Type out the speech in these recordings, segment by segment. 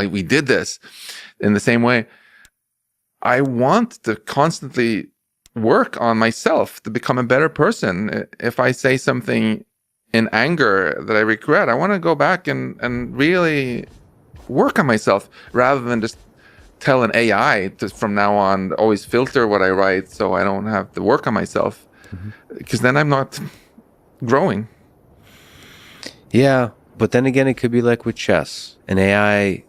we did this. In the same way, I want to constantly work on myself to become a better person. If I say something in anger that I regret, I want to go back and really work on myself rather than just tell an AI to, from now on, always filter what I write so I don't have to work on myself, because then I'm not growing. Yeah, but then again, it could be like with chess. An AI,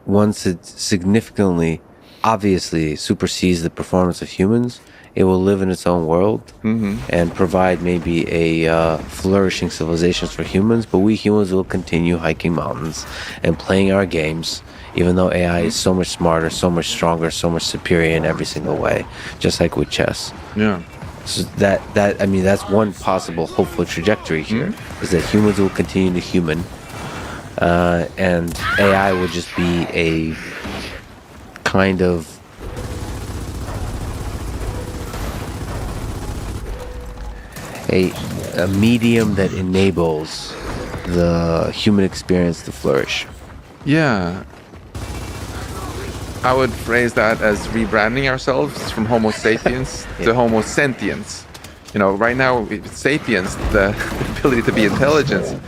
once it significantly, obviously supersedes the performance of humans, it will live in its own world and provide maybe a flourishing civilization for humans, but we humans will continue hiking mountains and playing our games, even though AI is so much smarter, so much stronger, so much superior in every single way, just like with chess. Yeah. So I mean, that's one possible hopeful trajectory here, is that humans will continue to human, and AI will just be a kind of a medium that enables the human experience to flourish. Yeah. I would phrase that as rebranding ourselves from Homo sapiens to Homo sentience. You know, right now, sapiens, the ability to be intelligent,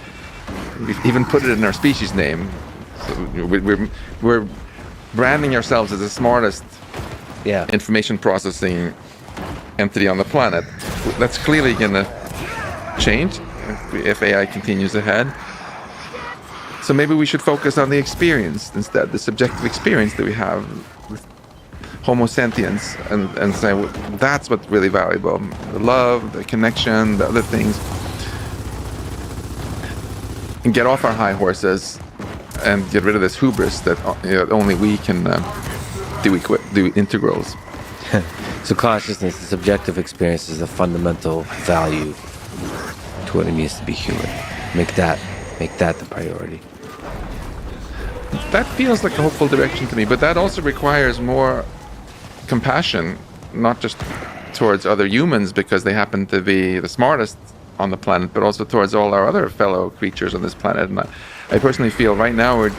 we've even put it in our species name. So we're branding ourselves as the smartest information processing entity on the planet. That's clearly going to change if AI continues ahead. So maybe we should focus on the experience instead, the subjective experience that we have with Homo sentience, and say, well, that's what's really valuable. The love, the connection, the other things. And get off our high horses and get rid of this hubris that only we can do integrals. So consciousness, the subjective experience, is a fundamental value to what it means to be human. Make that the priority. That feels like a hopeful direction to me, but that also requires more compassion, not just towards other humans because they happen to be the smartest on the planet, but also towards all our other fellow creatures on this planet. And I personally feel right now we're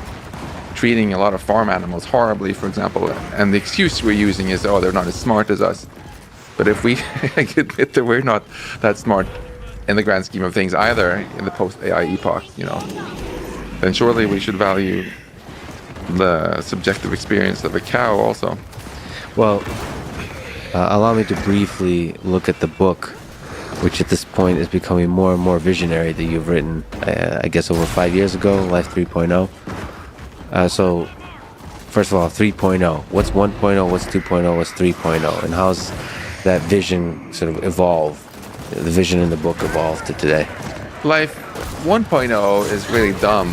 treating a lot of farm animals horribly, for example, and the excuse we're using is, oh, they're not as smart as us. But if we admit that we're not that smart in the grand scheme of things either in the post-AI epoch, then surely we should value the subjective experience of a cow also. Well, allow me to briefly look at the book, which at this point is becoming more and more visionary, that you've written, I guess over 5 years ago, Life 3.0. So, first of all, 3.0. What's 1.0? What's 2.0? What's 3.0? And how's that vision sort of evolved? The vision in the book evolved to today. Life 1.0 is really dumb,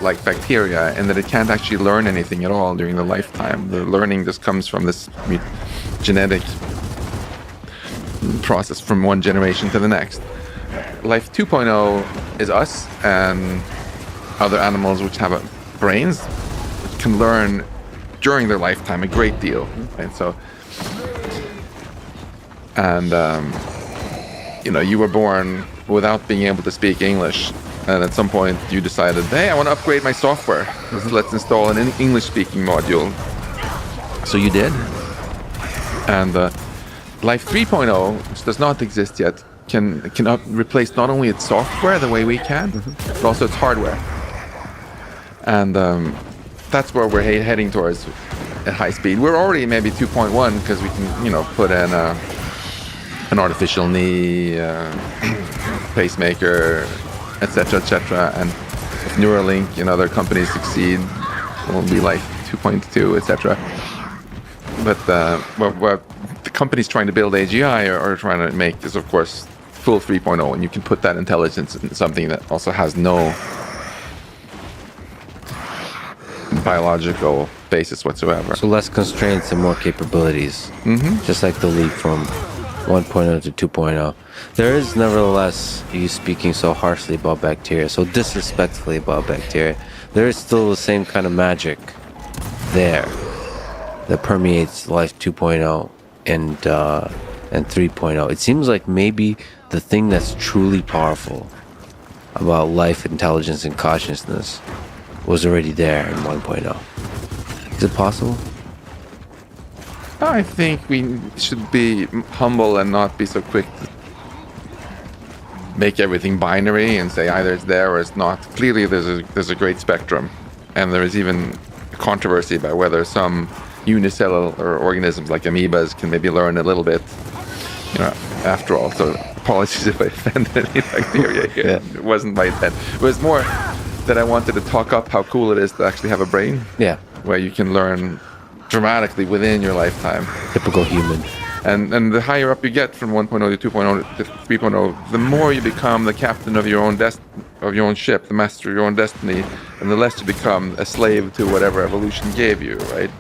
like bacteria, in that it can't actually learn anything at all during the lifetime. The learning just comes from this genetic process from one generation to the next. Life 2.0 is us and other animals which have brains, which can learn during their lifetime a great deal. Right? So, and you were born without being able to speak English, and at some point you decided, hey, I want to upgrade my software. Let's install an English-speaking module. So you did. And Life 3.0, which does not exist yet, can replace not only its software the way we can, but also its hardware. And that's where we're heading towards at high speed. We're already maybe 2.1 because we can, put in an artificial knee, pacemaker, etc. And if Neuralink and other companies succeed, it will be like 2.2, etc. But what the companies trying to build AGI are trying to make is, of course, full 3.0, and you can put that intelligence in something that also has no biological basis whatsoever. So less constraints and more capabilities, just like the leap from 1.0 to 2.0. There is nevertheless, you speaking so harshly about bacteria, so disrespectfully about bacteria, there is still the same kind of magic there that permeates Life 2.0 and 3.0. It seems like maybe the thing that's truly powerful about life, intelligence, and consciousness was already there in 1.0? Is it possible? I think we should be humble and not be so quick to make everything binary and say either it's there or it's not. Clearly, there's a great spectrum, and there is even controversy about whether some unicellular organisms like amoebas can maybe learn a little bit. After all, so apologies if I offended any bacteria here. Yeah. It wasn't my intent. It was more that I wanted to talk up how cool it is to actually have a brain. Yeah. Where you can learn dramatically within your lifetime. Typical human. And the higher up you get from 1.0 to 2.0 to 3.0, the more you become the captain of your own ship, the master of your own destiny, and the less you become a slave to whatever evolution gave you, right?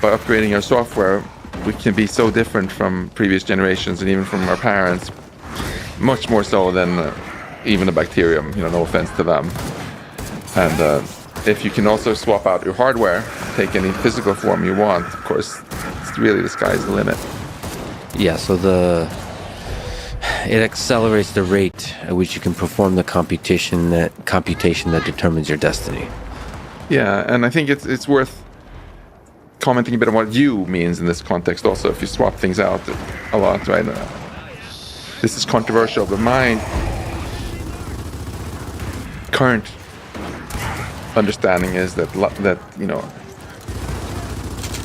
By upgrading our software, we can be so different from previous generations and even from our parents, much more so than even a bacterium, no offense to them. And if you can also swap out your hardware, take any physical form you want, of course, it's really the sky's the limit. Yeah, so it accelerates the rate at which you can perform the computation that determines your destiny. Yeah, and I think it's worth commenting a bit on what you means in this context also, if you swap things out a lot, right? This is controversial, but my current understanding is that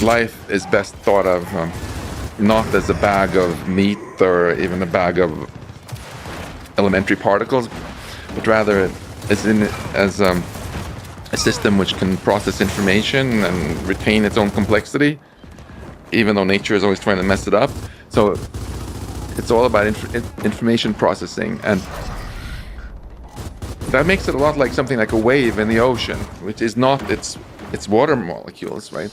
life is best thought of not as a bag of meat or even a bag of elementary particles, but rather as a system which can process information and retain its own complexity, even though nature is always trying to mess it up. So it's all about information processing, and that makes it a lot like something like a wave in the ocean, which is not it's water molecules, right?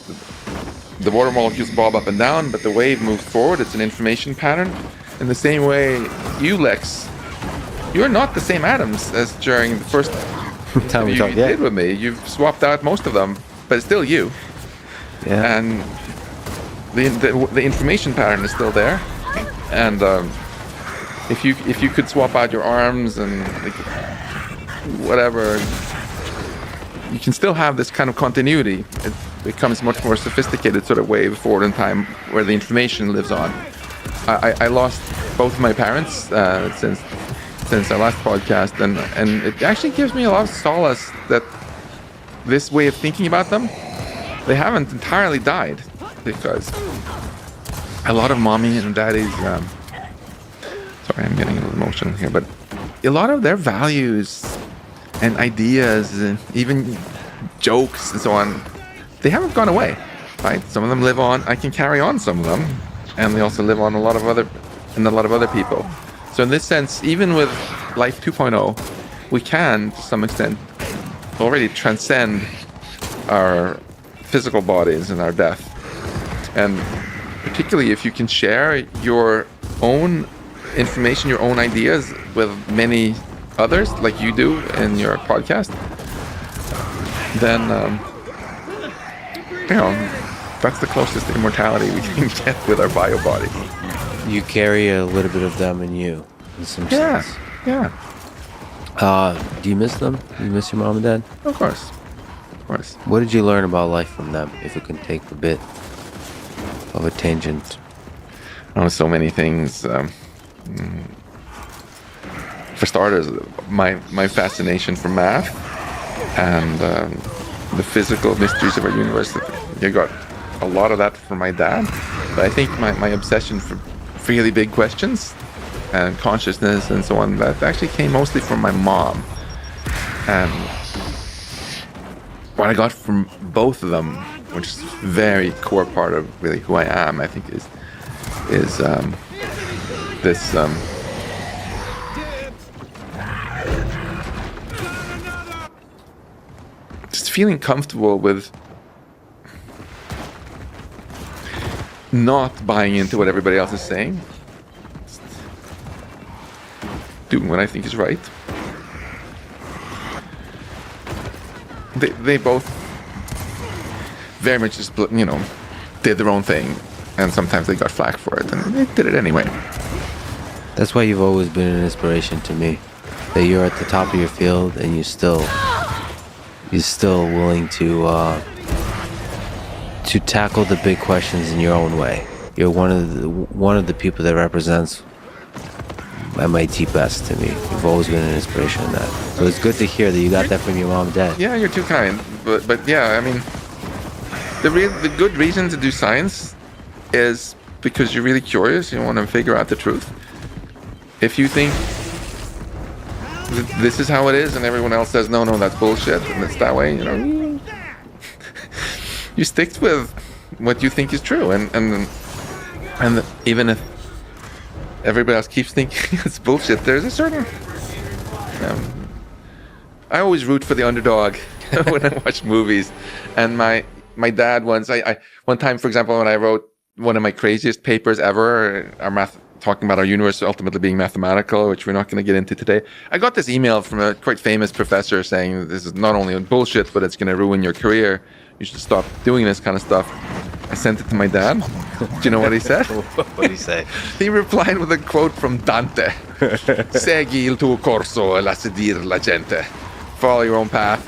The water molecules bob up and down, but the wave moves forward. It's an information pattern. In the same way, you, Lex, you're not the same atoms as during the first Time you did with me. You've swapped out most of them, but it's still you. Yeah. And the information pattern is still there. And if you could swap out your arms and whatever, you can still have this kind of continuity. It becomes much more sophisticated sort of wave forward in time where the information lives on. I lost both of my parents since our last podcast, and it actually gives me a lot of solace that this way of thinking about them, they haven't entirely died, because a lot of mommy and daddy's sorry, I'm getting a little emotional here, but a lot of their values and ideas and even jokes and so on, they haven't gone away, right? Some of them live on. I can carry on some of them, and they also live on a lot of other people. So in this sense, even with Life 2.0, we can, to some extent, already transcend our physical bodies and our death. And particularly if you can share your own information, your own ideas with many others, like you do in your podcast, then, that's the closest to immortality we can get with our bio bodies. You carry a little bit of them in you, in some sense. Yeah. Do you miss them? Do you miss your mom and dad? Of course. What did you learn about life from them, if it can take a bit of a tangent? Oh, so many things. For starters, my fascination for math and the physical mysteries of our universe. You got a lot of that from my dad, but I think my obsession for really big questions and consciousness and so on, that actually came mostly from my mom. And what I got from both of them, which is a very core part of really who I am, I think is this just feeling comfortable with not buying into what everybody else is saying, just doing what I think is right. They both very much just, did their own thing, and sometimes they got flack for it, and they did it anyway. That's why you've always been an inspiration to me. That you're at the top of your field and you still you're still willing to tackle the big questions in your own way. You're one of the people that represents MIT best to me. You've always been an inspiration in that. So it's good to hear that you got that from your mom and dad. Yeah, you're too kind. But yeah, I mean, the good reason to do science is because you're really curious. You want to figure out the truth. If you think this is how it is, and everyone else says no, that's bullshit, and it's that way, you stick with what you think is true, and even if everybody else keeps thinking it's bullshit, there's a certain. I always root for the underdog when I watch movies, and my dad once, one time, for example, when I wrote one of my craziest papers ever, talking about our universe ultimately being mathematical, which we're not going to get into today, I got this email from a quite famous professor saying this is not only bullshit, but it's going to ruin your career. You should stop doing this kind of stuff. I sent it to my dad. Do you know what he said? What did he say? He replied with a quote from Dante. Segui il tuo corso e lascia dir la gente. Follow your own path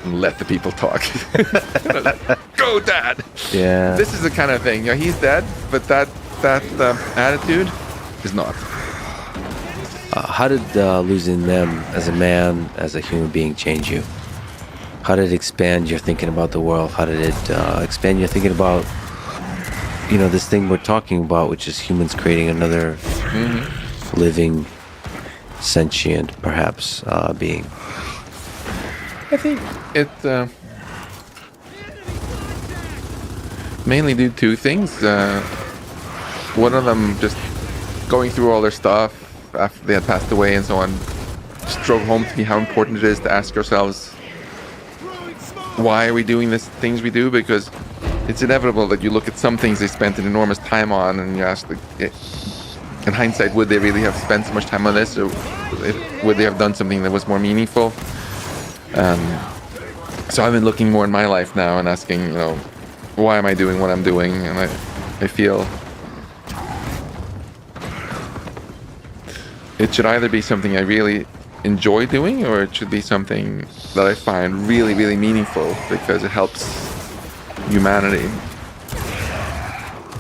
and let the people talk. Go, Dad! Yeah. This is the kind of thing. He's dead, but that attitude is not. How did losing them as a man, as a human being, change you? How did it expand your thinking about the world? How did it expand your thinking about, this thing we're talking about, which is humans creating another living, sentient, perhaps, being? I think it mainly due to two things. One of them, just going through all their stuff after they had passed away and so on, just drove home to me how important it is to ask ourselves, why are we doing these things we do? Because it's inevitable that you look at some things they spent an enormous time on and you ask, in hindsight, would they really have spent so much time on this, or would they have done something that was more meaningful? So I've been looking more in my life now and asking, why am I doing what I'm doing? And I feel it should either be something I really enjoy doing, or it should be something that I find really, really meaningful because it helps humanity.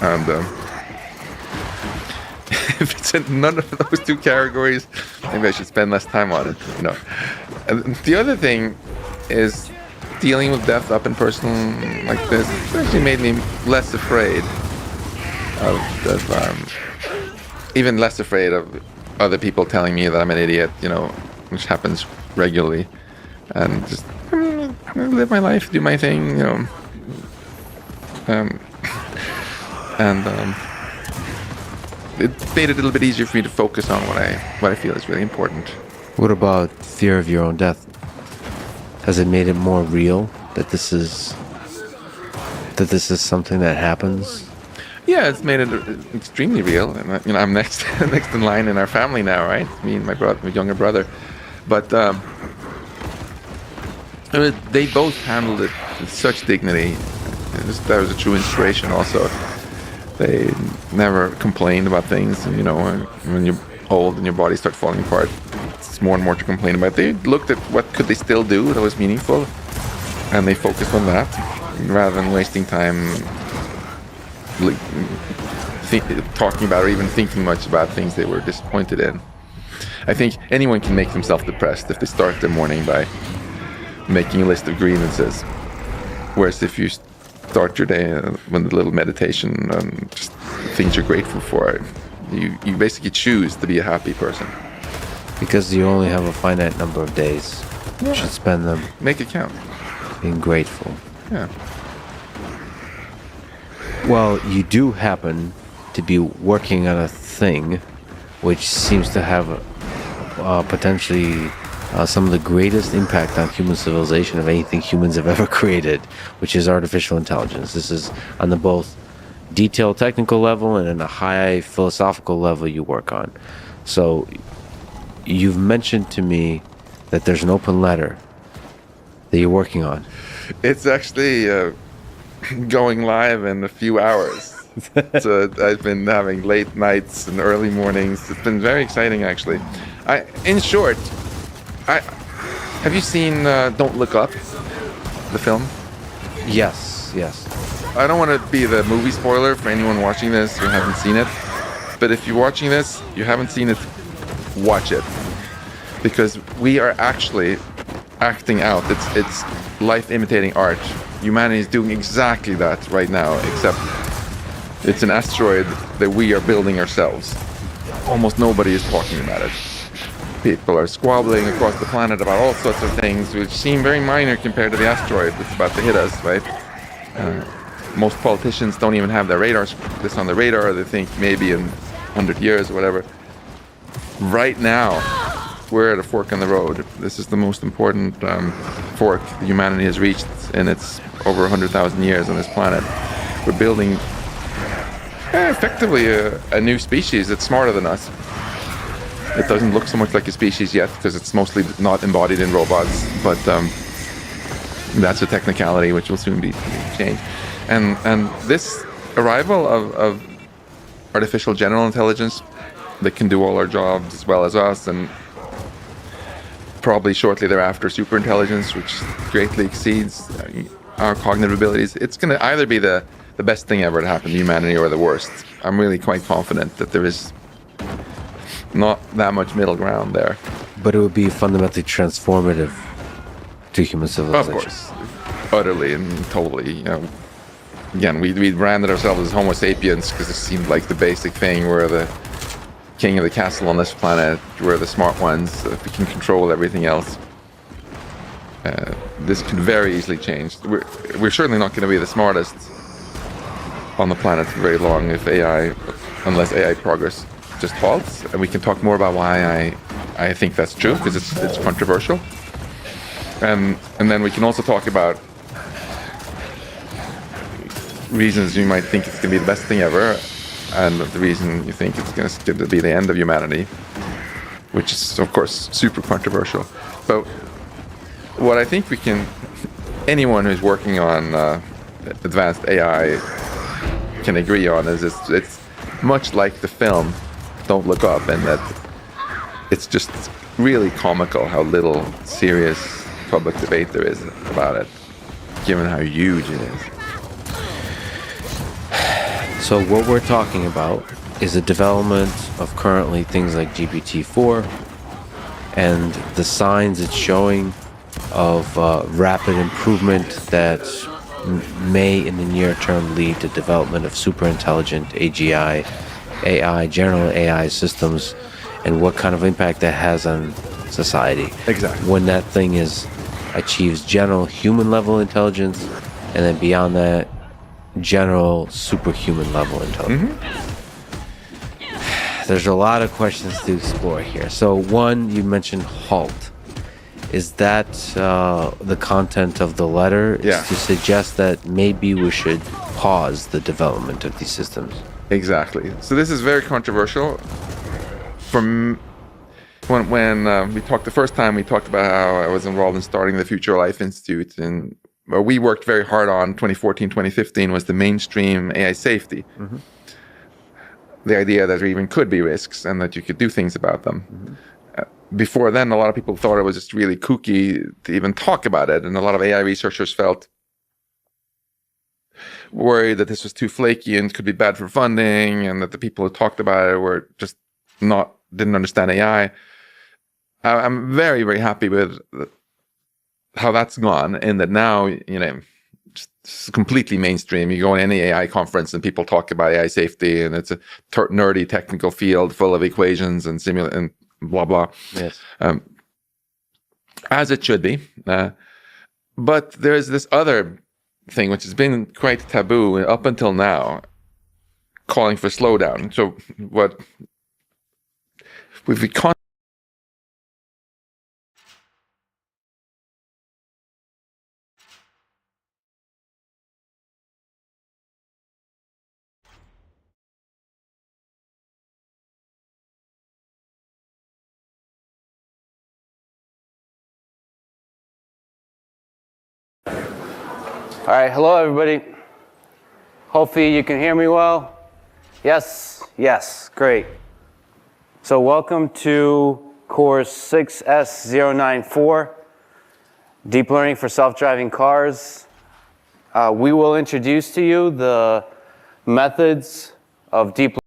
And if it's in none of those two categories, maybe I should spend less time on it. And the other thing is dealing with death up and personal like this. It's actually made me less afraid of even less afraid of other people telling me that I'm an idiot, which happens regularly, and just live my life, do my thing, it made it a little bit easier for me to focus on what I feel is really important. What about fear of your own death? Has it made it more real that this is something that happens? Yeah, it's made it extremely real. And I'm next in line in our family now, right? Me and my younger brother. But they both handled it with such dignity. That was a true inspiration also. They never complained about things. And, when you're old and your body starts falling apart, it's more and more to complain about. They looked at what could they still do that was meaningful, and they focused on that rather than wasting time talking about or even thinking much about things they were disappointed in. I think anyone can make themselves depressed if they start their morning by making a list of grievances. Whereas if you start your day with a little meditation and just things you're grateful for, you basically choose to be a happy person. Because you only have a finite number of days. Yeah. You should spend them Make it count. being grateful. Yeah. Well, you do happen to be working on a thing which seems to have potentially some of the greatest impact on human civilization of anything humans have ever created, which is artificial intelligence. This is on the both detailed technical level and in a high philosophical level you work on. So you've mentioned to me that there's an open letter that you're working on. It's actually going live in a few hours. So I've been having late nights and early mornings. It's been very exciting, actually. In short, have you seen Don't Look Up? the film? Yes, yes. I don't want to be the movie spoiler for anyone watching this who hasn't seen it. But if you're watching this, you haven't seen it, watch it. Because we are actually acting out. It's life imitating art. Humanity is doing exactly that right now, except it's an asteroid that we are building ourselves. Almost nobody is talking about it. People are squabbling across the planet about all sorts of things which seem very minor compared to the asteroid that's about to hit us, right? Most politicians don't even have their this on the radar. They think maybe in 100 years or whatever. Right now, we're at a fork in the road. This is the most important fork humanity has reached in its over 100,000 years on this planet. We're building effectively a new species that's smarter than us. It doesn't look so much like a species yet because it's mostly not embodied in robots, but that's a technicality which will soon be changed. And this arrival of artificial general intelligence that can do all our jobs as well as us, and probably shortly thereafter superintelligence, which greatly exceeds our cognitive abilities, it's going to either be the best thing ever to happen to humanity or the worst. I'm really quite confident that there is not that much middle ground there. But it would be fundamentally transformative to human civilization. Of course, utterly and totally. You know, again, we branded ourselves as Homo sapiens because it seemed like the basic thing. We're the king of the castle on this planet. We're the smart ones. We can control everything else. This could very easily change. We're certainly not going to be the smartest on the planet for very long unless AI progress just halts. And we can talk more about why I think that's true, because it's controversial. And then we can also talk about reasons you might think it's going to be the best thing ever, and the reason you think it's going to be the end of humanity, which is, of course, super controversial. But what I think anyone who's working on advanced AI can agree on is it's much like the film Don't Look Up, and that it's just really comical how little serious public debate there is about it, given how huge it is. So what we're talking about is the development of currently things like GPT-4 and the signs it's showing of rapid improvement that may in the near term lead to development of super intelligent AGI, AI, general AI systems, and what kind of impact that has on society. Exactly. When that thing achieves general human level intelligence, and then beyond that, general superhuman level intelligence. Mm-hmm. There's a lot of questions to explore here. So one, you mentioned HALT. Is that the content of the letter? Yeah. Is to suggest that maybe we should pause the development of these systems? Exactly. So this is very controversial. From when we talked the first time, we talked about how I was involved in starting the Future Life Institute, and what we worked very hard on 2014, 2015 was the mainstream AI safety. Mm-hmm. The idea that there even could be risks and that you could do things about them. Mm-hmm. Before then, a lot of people thought it was just really kooky to even talk about it, and a lot of AI researchers felt worried that this was too flaky and could be bad for funding, and that the people who talked about it were just didn't understand AI. I'm very, very happy with how that's gone, in that now, it's completely mainstream. You go in any AI conference and people talk about AI safety, and it's a nerdy technical field full of equations and and blah, blah. Yes. As it should be. But there's this other thing which has been quite taboo up until now, calling for slowdown. So what we've All right, hello everybody. Hopefully you can hear me well. Yes, great. So welcome to course 6S094. Deep learning for self-driving cars. We will introduce to you the methods of deep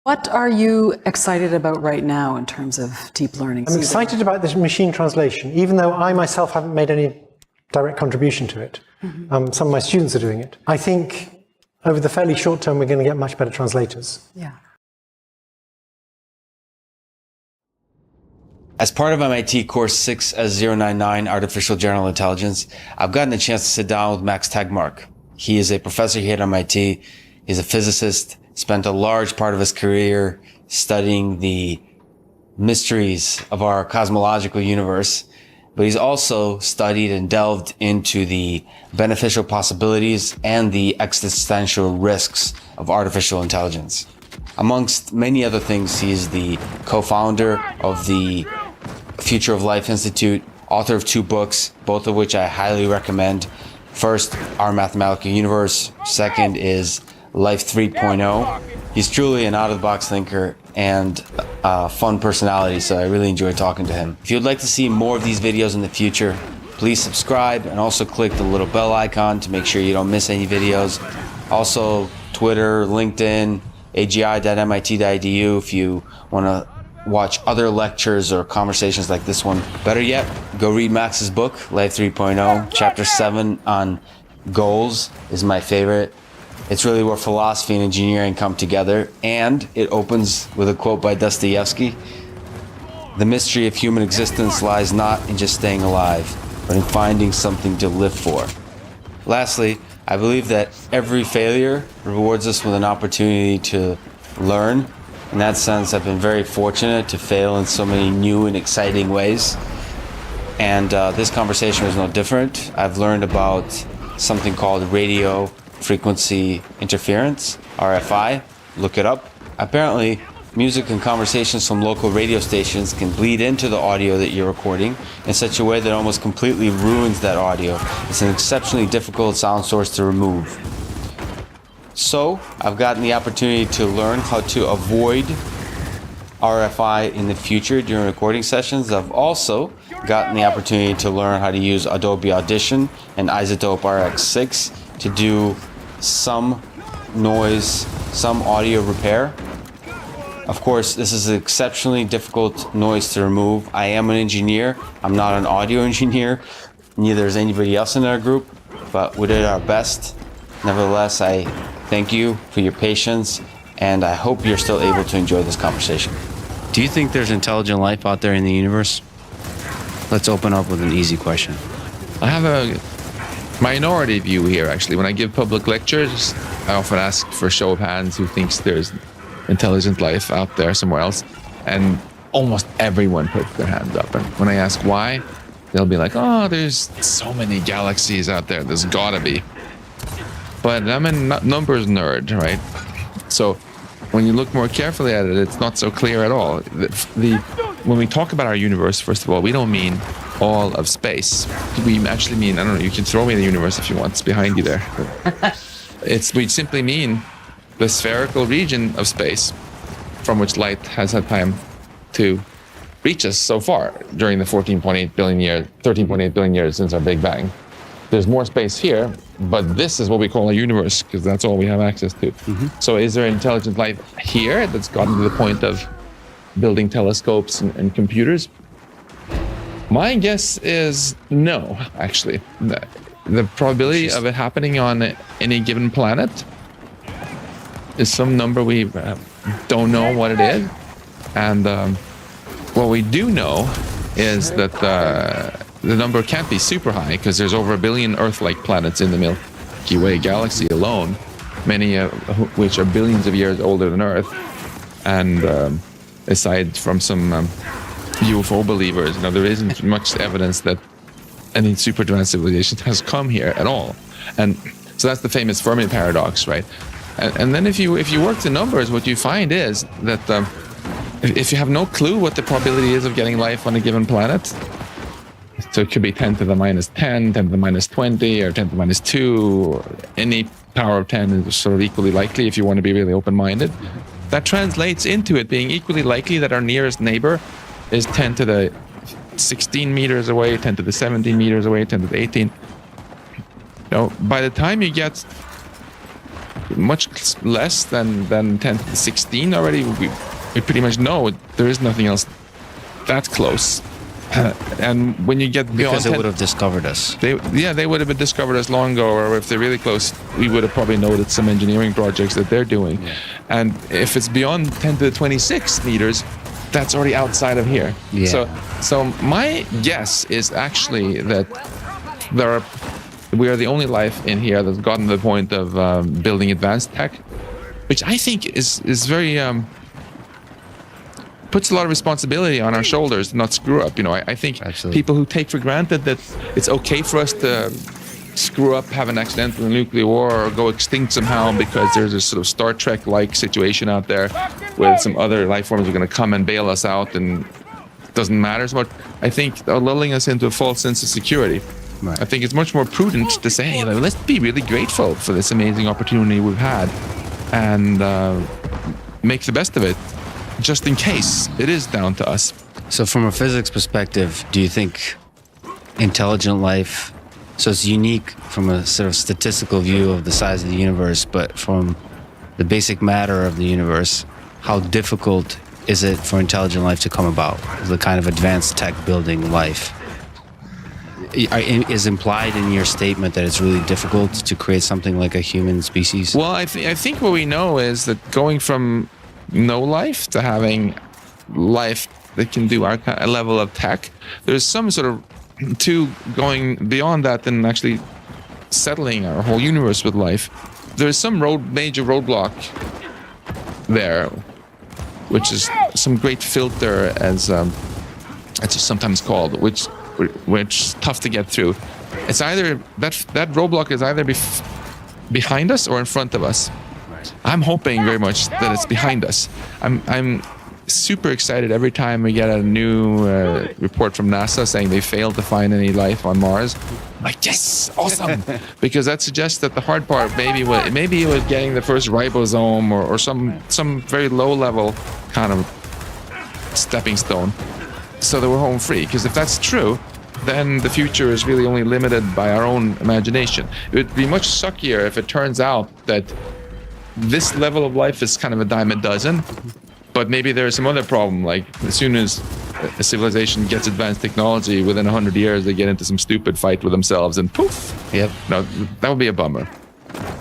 What are you excited about right now in terms of deep learning? I'm excited about this machine translation, even though I myself haven't made any direct contribution to it. Some of my students are doing it. I think over the fairly short term, we're going to get much better translators. Yeah. As part of MIT course 6S099, Artificial General Intelligence, I've gotten a chance to sit down with Max Tegmark. He is a professor here at MIT. He's a physicist, spent a large part of his career studying the mysteries of our cosmological universe, but he's also studied and delved into the beneficial possibilities and the existential risks of artificial intelligence. Amongst many other things, he's the co-founder of the Future of Life Institute, author of 2 books, both of which I highly recommend. First, Our Mathematical Universe. Second is Life 3.0. He's truly an out-of-the-box thinker and a fun personality, so I really enjoy talking to him. If you'd like to see more of these videos in the future, please subscribe and also click the little bell icon to make sure you don't miss any videos. Also, Twitter, LinkedIn, agi.mit.edu if you want to watch other lectures or conversations like this one. Better yet, go read Max's book, Life 3.0. Chapter 7 on goals is my favorite. It's really where philosophy and engineering come together, and it opens with a quote by Dostoevsky: "The mystery of human existence lies not in just staying alive, but in finding something to live for." Lastly, I believe that every failure rewards us with an opportunity to learn. In that sense, I've been very fortunate to fail in so many new and exciting ways. And this conversation was no different. I've learned about something called radio frequency interference, RFI. Look it up. Apparently, music and conversations from local radio stations can bleed into the audio that you're recording in such a way that almost completely ruins that audio. It's an exceptionally difficult sound source to remove. So, I've gotten the opportunity to learn how to avoid RFI in the future during recording sessions. I've also gotten the opportunity to learn how to use Adobe Audition and Isotope RX6 to do some noise, some audio repair. Of course, this is an exceptionally difficult noise to remove. I am an engineer. I'm not an audio engineer. Neither is anybody else in our group, but we did our best. Nevertheless, I thank you for your patience, and I hope you're still able to enjoy this conversation. Do you think there's intelligent life out there in the universe? Let's open up with an easy question. I have a minority view here, actually. When I give public lectures, I often ask for a show of hands who thinks there's intelligent life out there somewhere else, and almost everyone puts their hand up. And when I ask why, they'll be like, "Oh, there's so many galaxies out there, there's gotta be." But I'm a numbers nerd, right? So when you look more carefully at it, it's not so clear at all. When we talk about our universe, first of all, we don't mean all of space. We actually mean, I don't know, you can throw me the universe if you want, it's behind you there. We simply mean the spherical region of space from which light has had time to reach us so far during the 13.8 billion years since our Big Bang. There's more space here, but this is what we call a universe because that's all we have access to. So is there intelligent life here that's gotten to the point of building telescopes and computers? My guess is no, actually. The probability of it happening on any given planet is some number we don't know what it is. And what we do know is that the number can't be super high because there's over 1 billion Earth-like planets in the Milky Way galaxy alone, many of which are billions of years older than Earth. And aside from some UFO believers, there isn't much evidence that any super advanced civilization has come here at all. And so that's the famous Fermi paradox, right? And then if you work the numbers, what you find is that if you have no clue what the probability is of getting life on a given planet, so it could be 10 to the minus 10, 10 to the minus 20, or 10 to the minus 2, any power of 10 is sort of equally likely if you want to be really open-minded. That translates into it being equally likely that our nearest neighbor is 10 to the 16 meters away, 10 to the 17 meters away, 10 to the 18. By the time you get much less than 10 to the 16 already, we pretty much know there is nothing else that close. And when you get beyond Because they 10, would have discovered us. they would have been discovered us long ago, or if they're really close, we would have probably noted some engineering projects that they're doing. Yeah. And if it's beyond 10 to the 26 meters, that's already outside of here. Yeah. So my guess is actually that we are the only life in here that's gotten to the point of building advanced tech, which I think is very puts a lot of responsibility on our shoulders to not screw up. I think Absolutely. people who take for granted that it's okay for us to screw up, have an accidental nuclear war, or go extinct somehow because there's a sort of Star Trek-like situation out there where some other life forms are going to come and bail us out and it doesn't matter so much. I think they're lulling us into a false sense of security. Right. I think it's much more prudent to say, hey, let's be really grateful for this amazing opportunity we've had and make the best of it, just in case it is down to us. So from a physics perspective, do you think intelligent life, so it's unique from a sort of statistical view of the size of the universe, but from the basic matter of the universe, how difficult is it for intelligent life to come about? The kind of advanced tech building life? Is implied in your statement that it's really difficult to create something like a human species? Well, I think what we know is that going from no life to having life that can do our level of tech, there's some sort of going beyond that and actually settling our whole universe with life. There's some major roadblock there, which is some great filter, as it's sometimes called, which is tough to get through. It's either that roadblock is either behind us or in front of us. I'm hoping very much that it's behind us. I'm super excited every time we get a new report from NASA saying they failed to find any life on Mars. Like, yes, awesome, because that suggests that the hard part maybe it was getting the first ribosome or some very low level kind of stepping stone, so that we're home free. Because if that's true, then the future is really only limited by our own imagination. It would be much suckier if it turns out that this level of life is kind of a dime a dozen, but maybe there's some other problem, like as soon as a civilization gets advanced technology, within 100 years they get into some stupid fight with themselves and poof. Yep. No, that would be a bummer.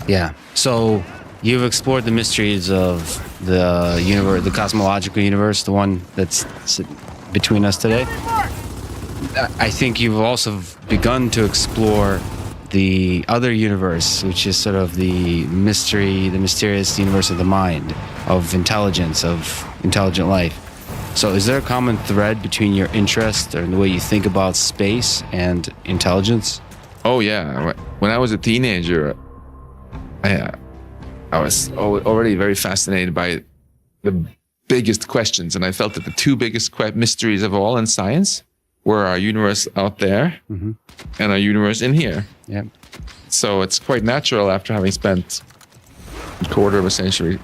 Yeah. So you've explored the mysteries of the universe, the cosmological universe, the one that's between us today. I think you've also begun to explore the other universe, which is sort of the mysterious universe of the mind, of intelligence, of intelligent life. So is there a common thread between your interest or the way you think about space and intelligence? Oh yeah. When I was a teenager, I was already very fascinated by the biggest questions, and I felt that the two biggest mysteries of all in science were our universe out there and our universe in here. Yeah. So it's quite natural after having spent a quarter of a century.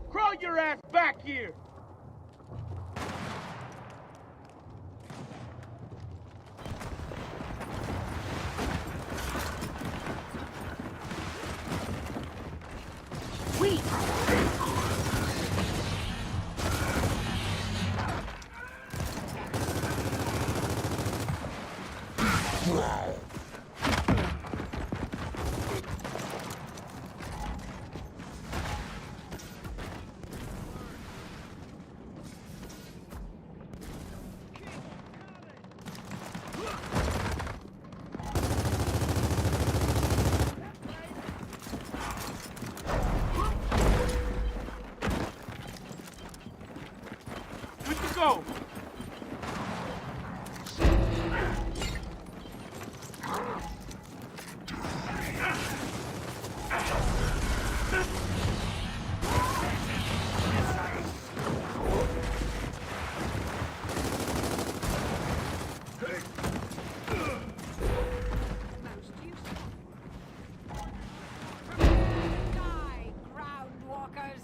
Crawl your ass back here! go! Die, ground walkers!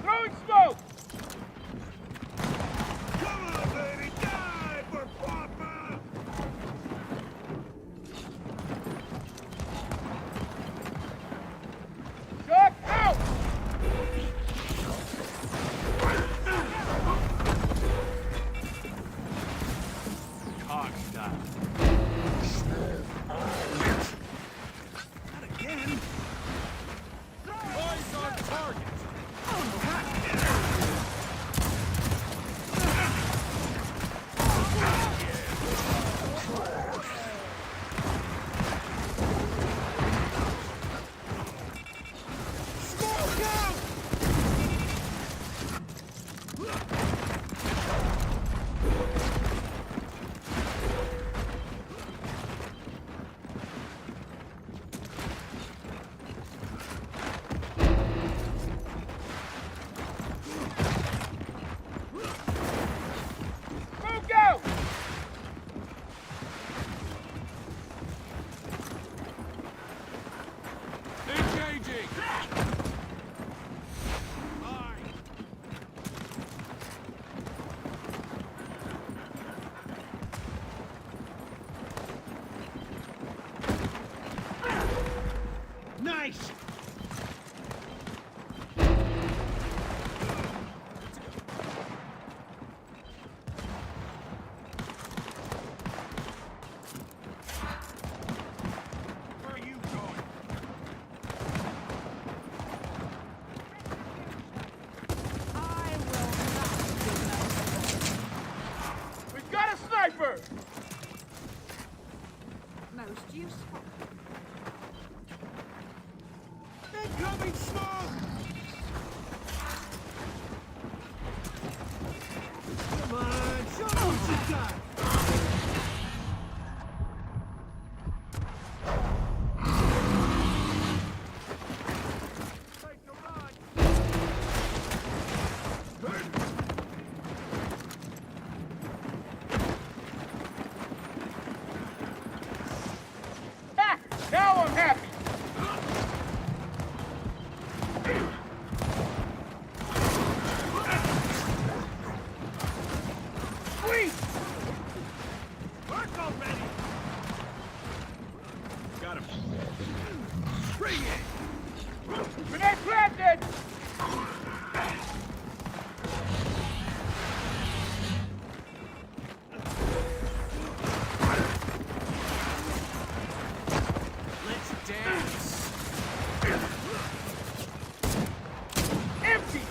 Throwing smoke! Come on, baby, die for Papa! Chuck out! Cog style. Not again. Eyes on target. Smoke out! Smoke out! Engaging! Aye. Nice! Where are you going? I will not We've got a sniper! be most useful. Incoming smoke! Come on, show me what you got! Take a run! Ha! Now I'm happy! Sweet! Work already! Got him. Bring it! Grenade planted! Let's dance! Empty!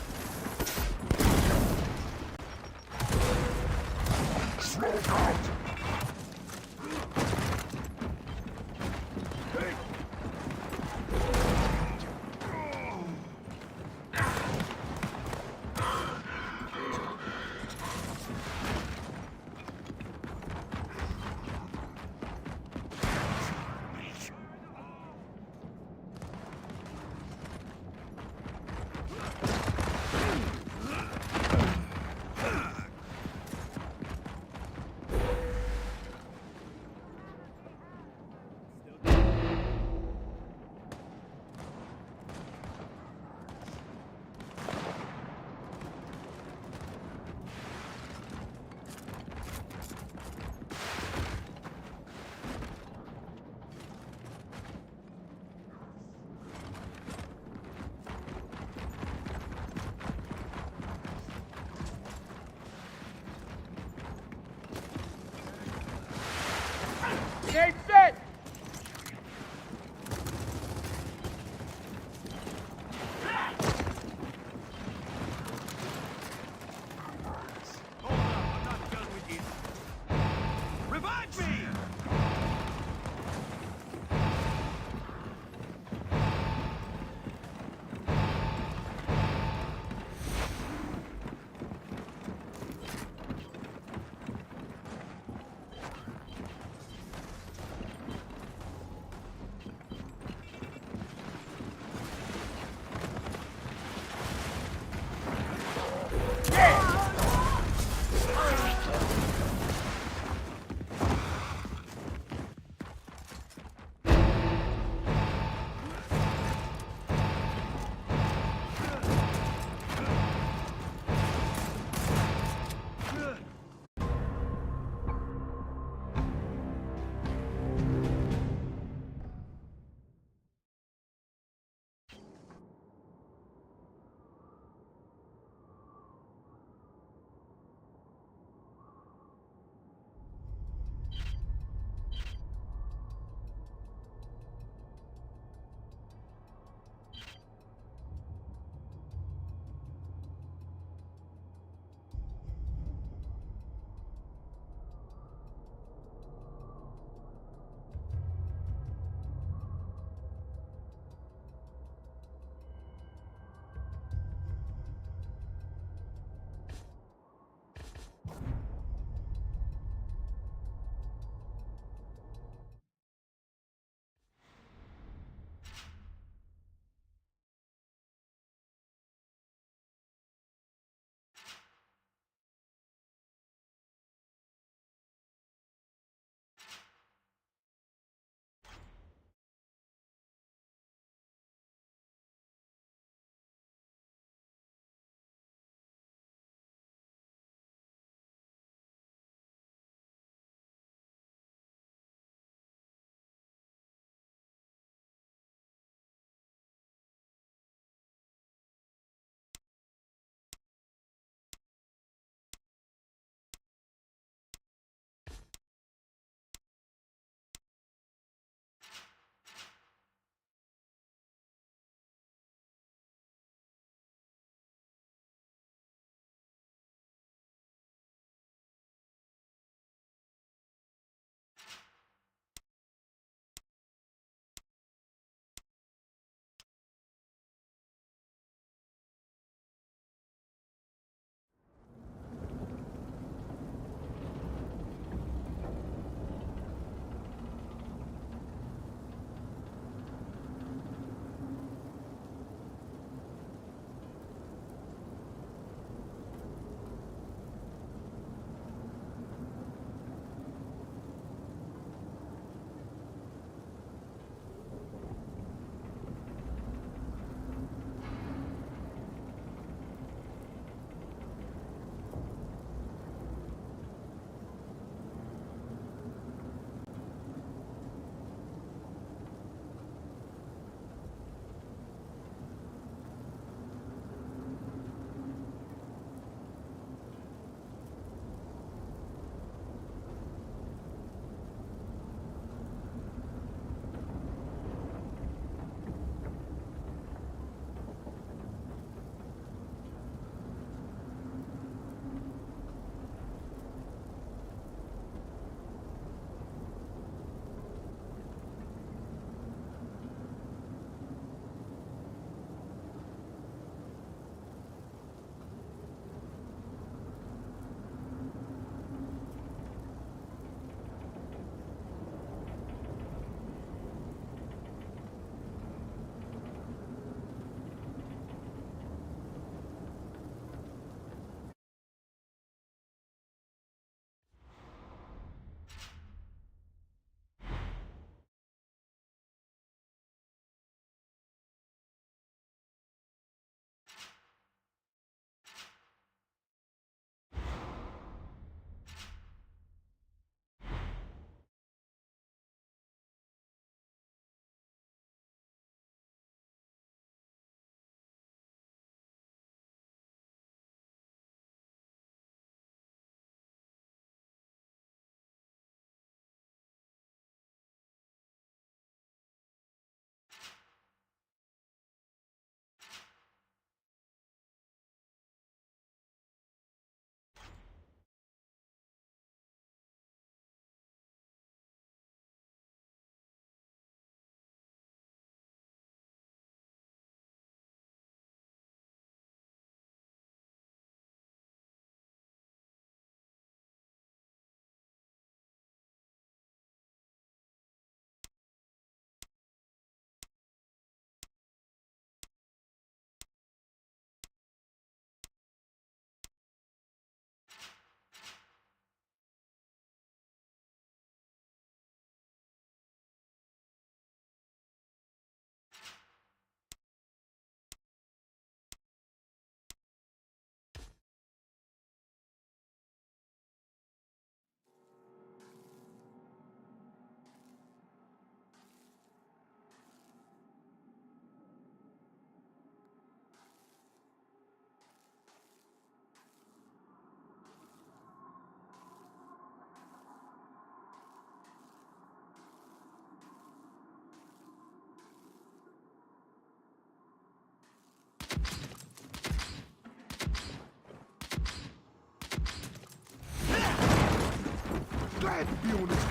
glad to be on this.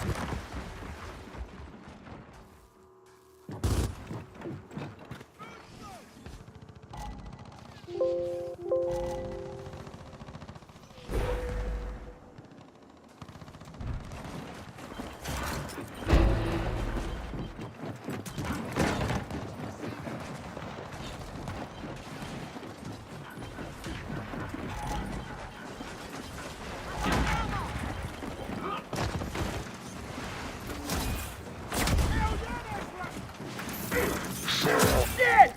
Dead!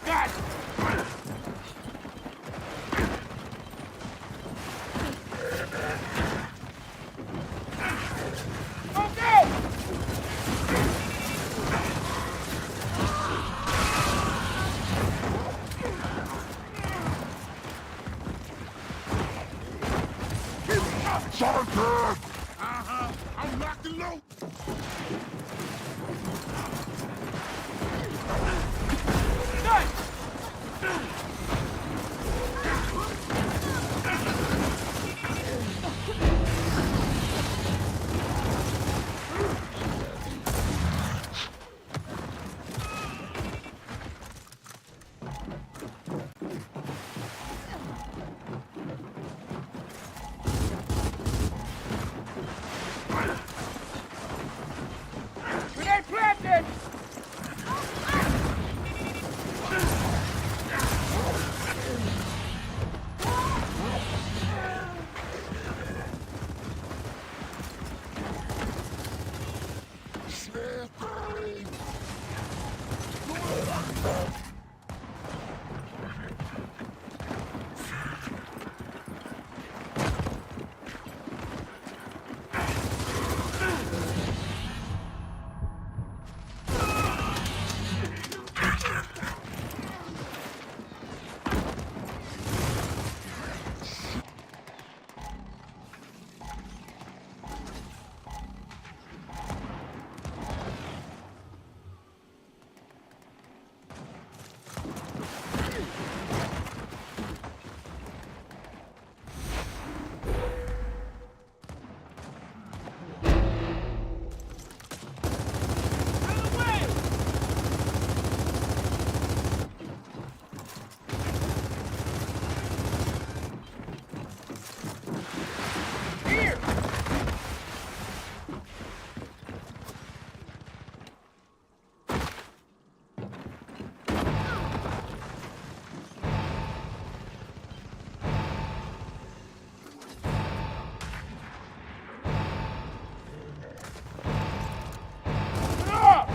Got it! Go, go! Sergeant! Uh-huh. I'm locked and loaded. Nice! Grenade planted! Here! Ah!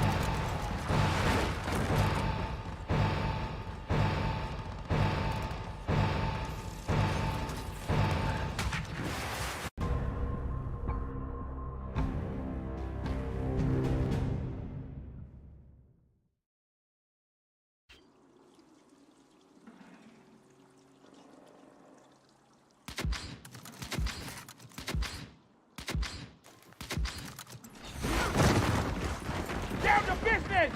Down to business!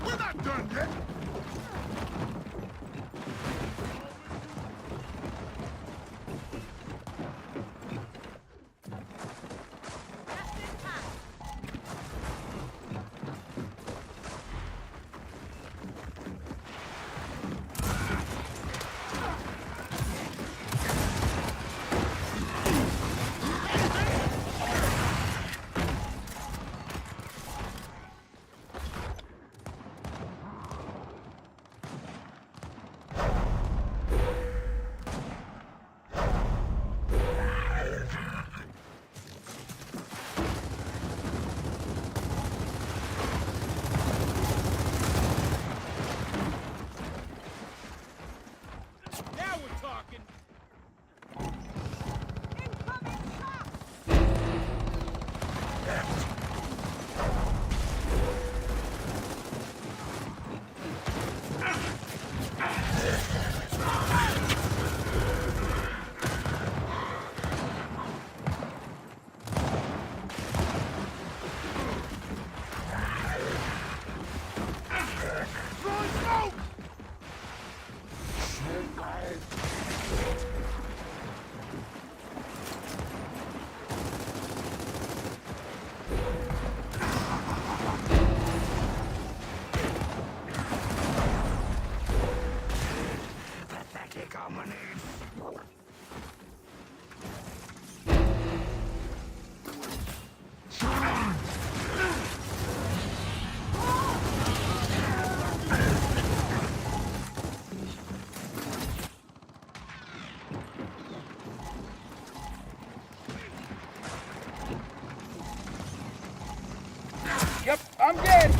We're not done yet. Now we're talking. Incoming shot! Throwing smoke! Pathetic hominids. Yep, I'm dead.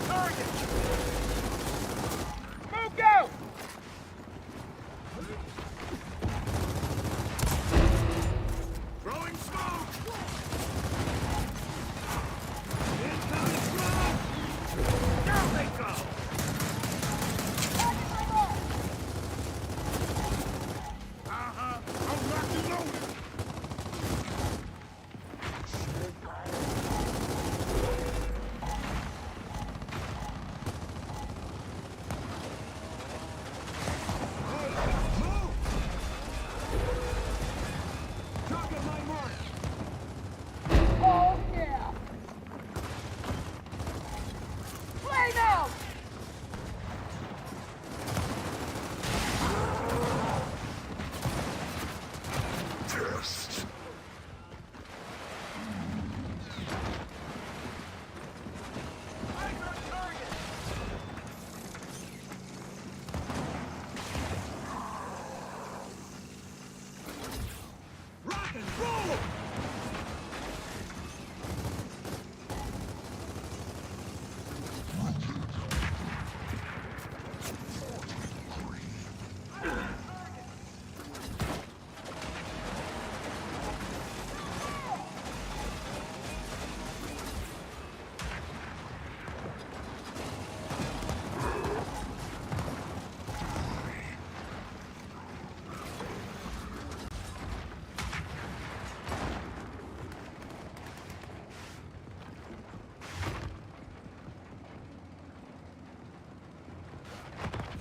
target! Smoke out! Throwing smoke! Incoming smoke! Down they go! Uh-huh. I'm locked and loaded. Move! Target my mark! Oh, yeah! Play now! Test. Rock and roll!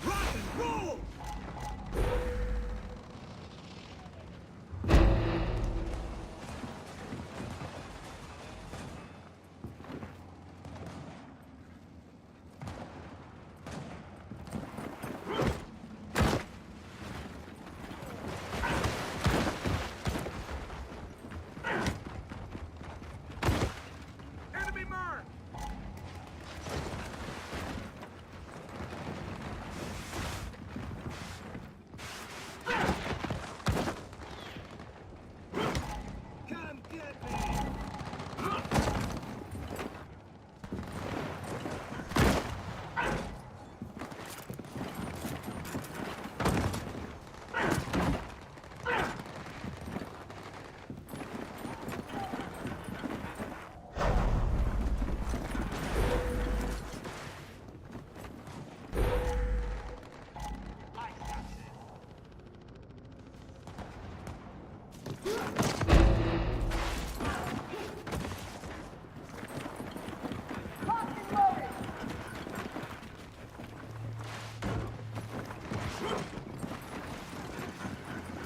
Rock and roll! Enemy mark! Come get me!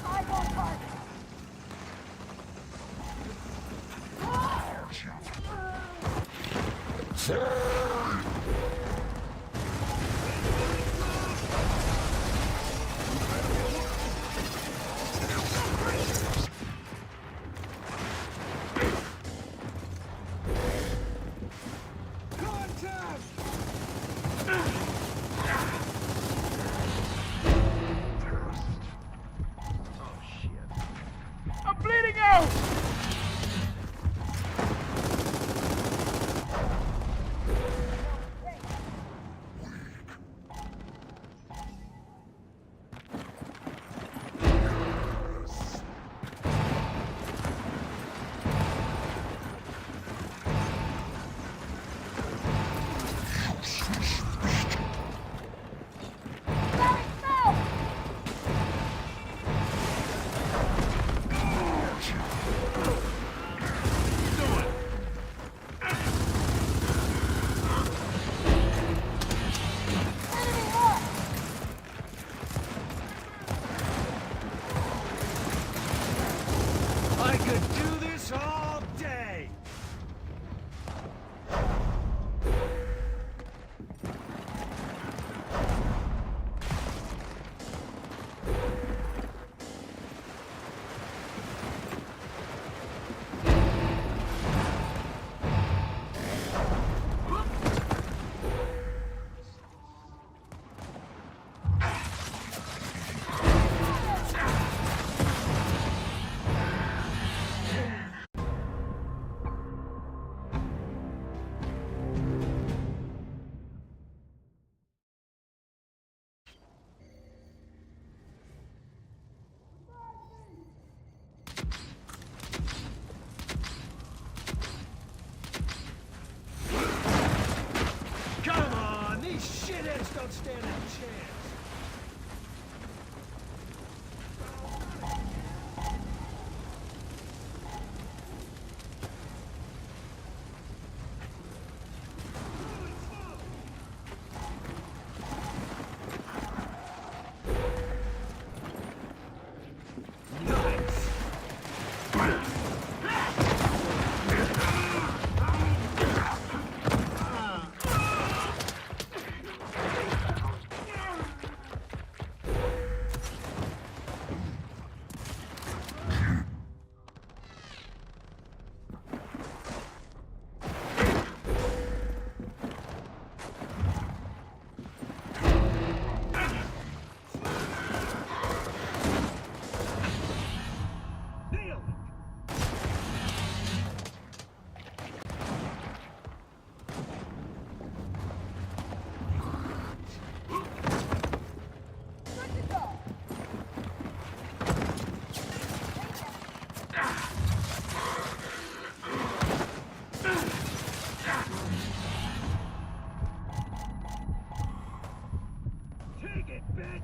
I won't target! Contact! I'm bleeding out! don't stand a chance. Take it, bitch!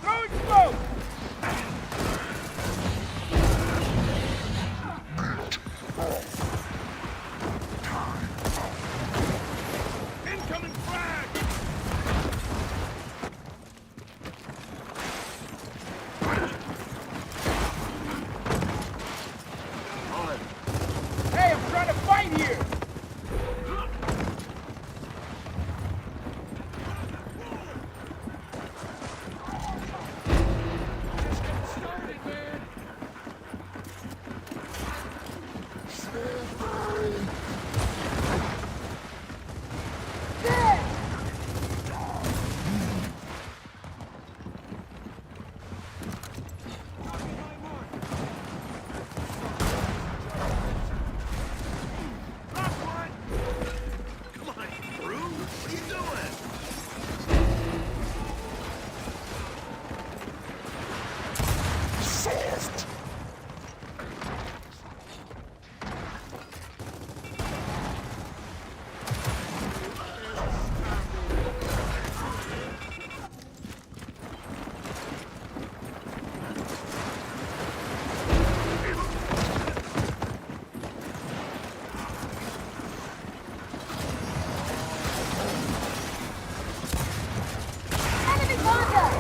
Throwing smoke! Incoming frag! Hey, I'm trying to fight here! Just getting started, man! Last one! Come on, Brew! What are you doing? Enemy contact!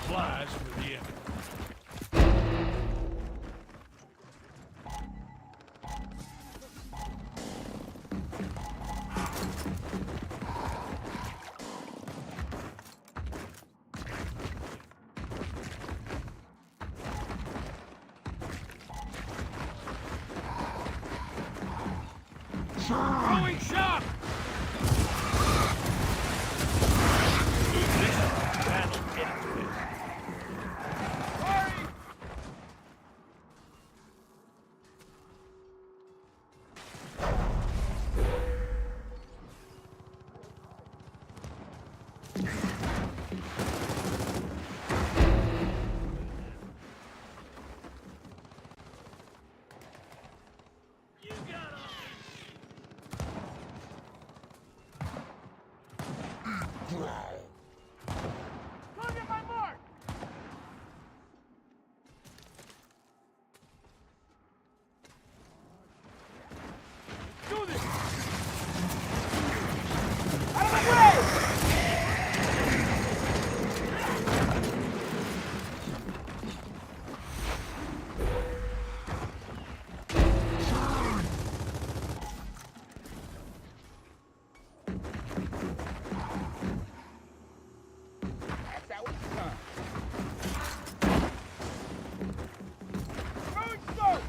Flies for the enemy. Throwing shock! That'll get it to it. You got Look at my mark! Do this! Out of the way! That's how it's done. Throwing smoke!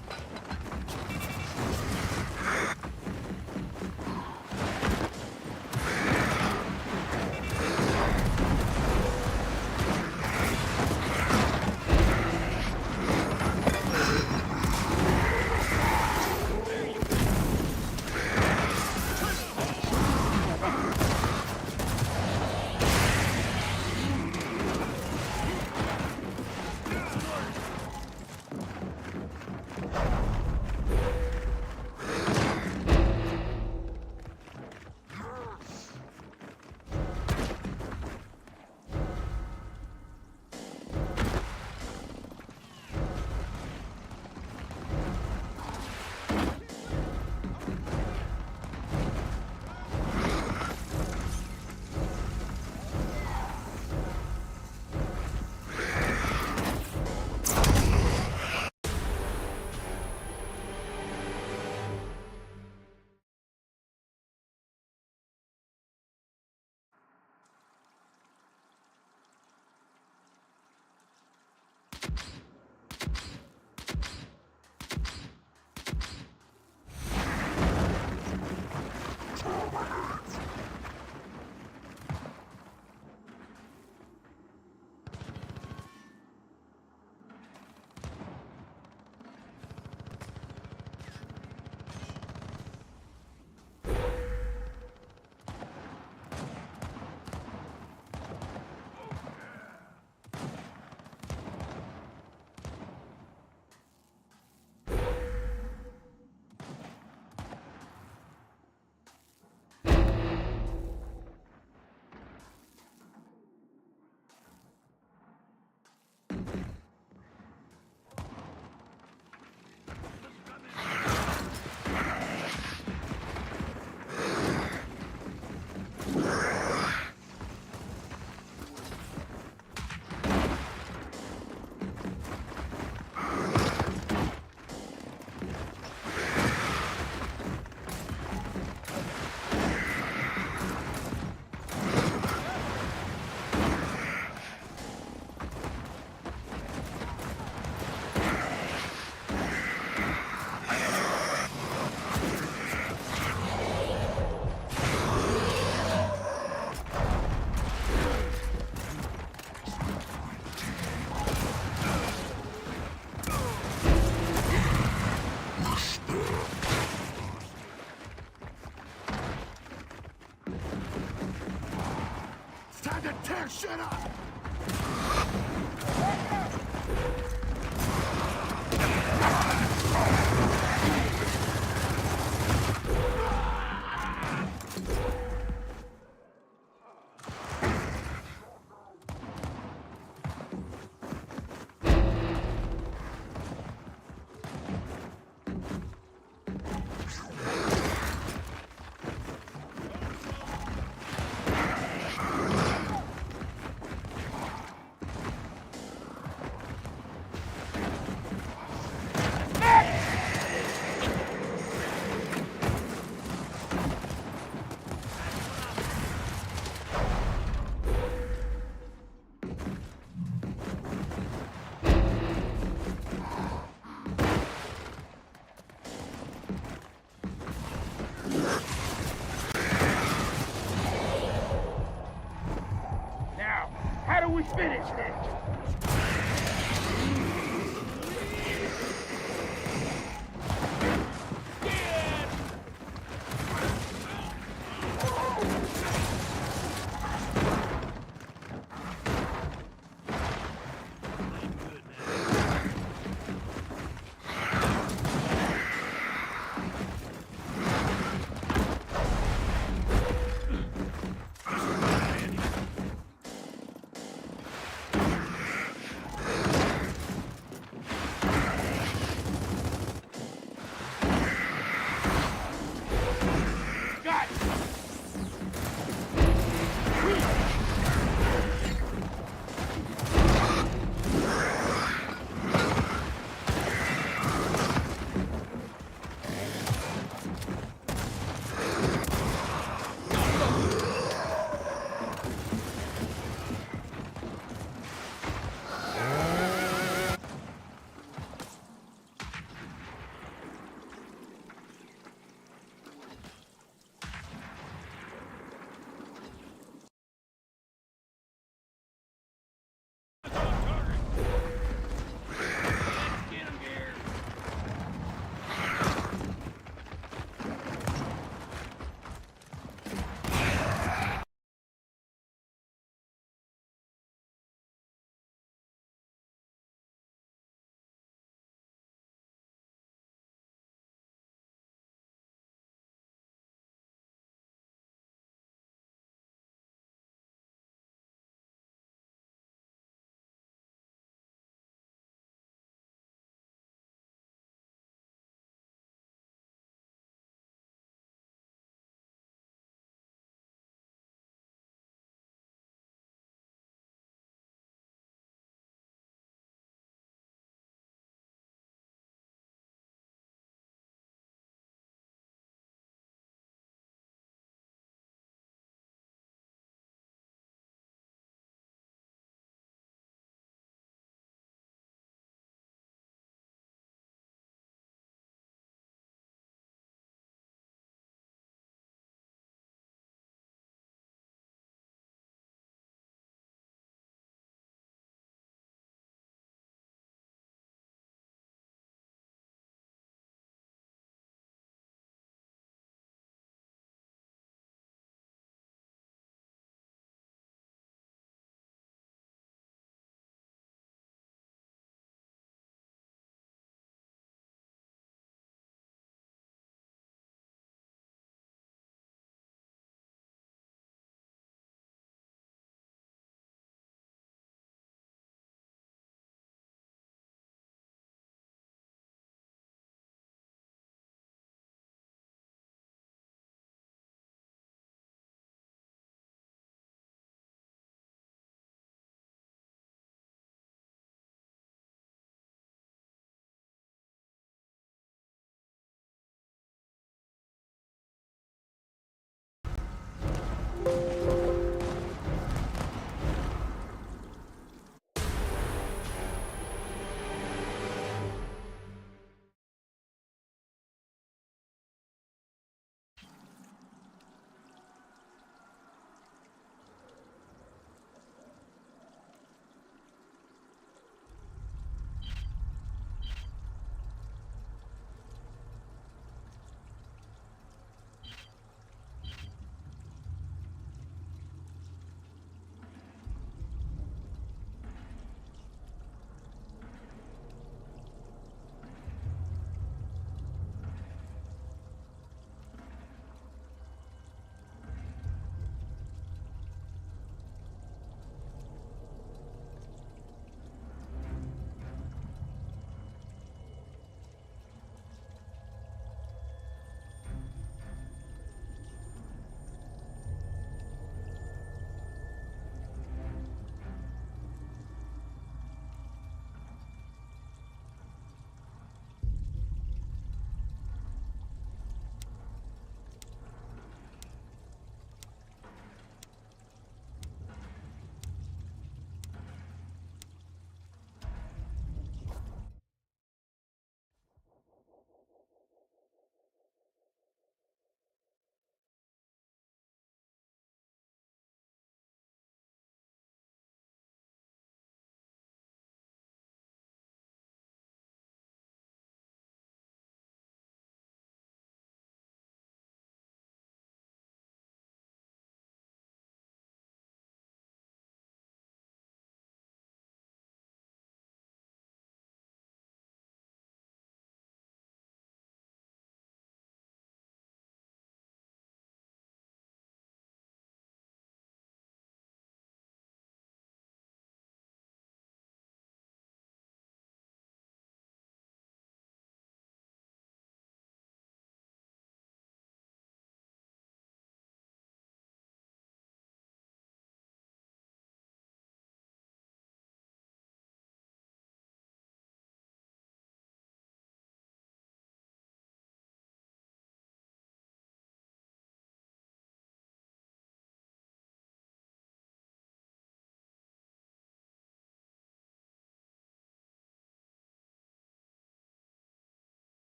Time to tear shit up! Now, how do we finish this?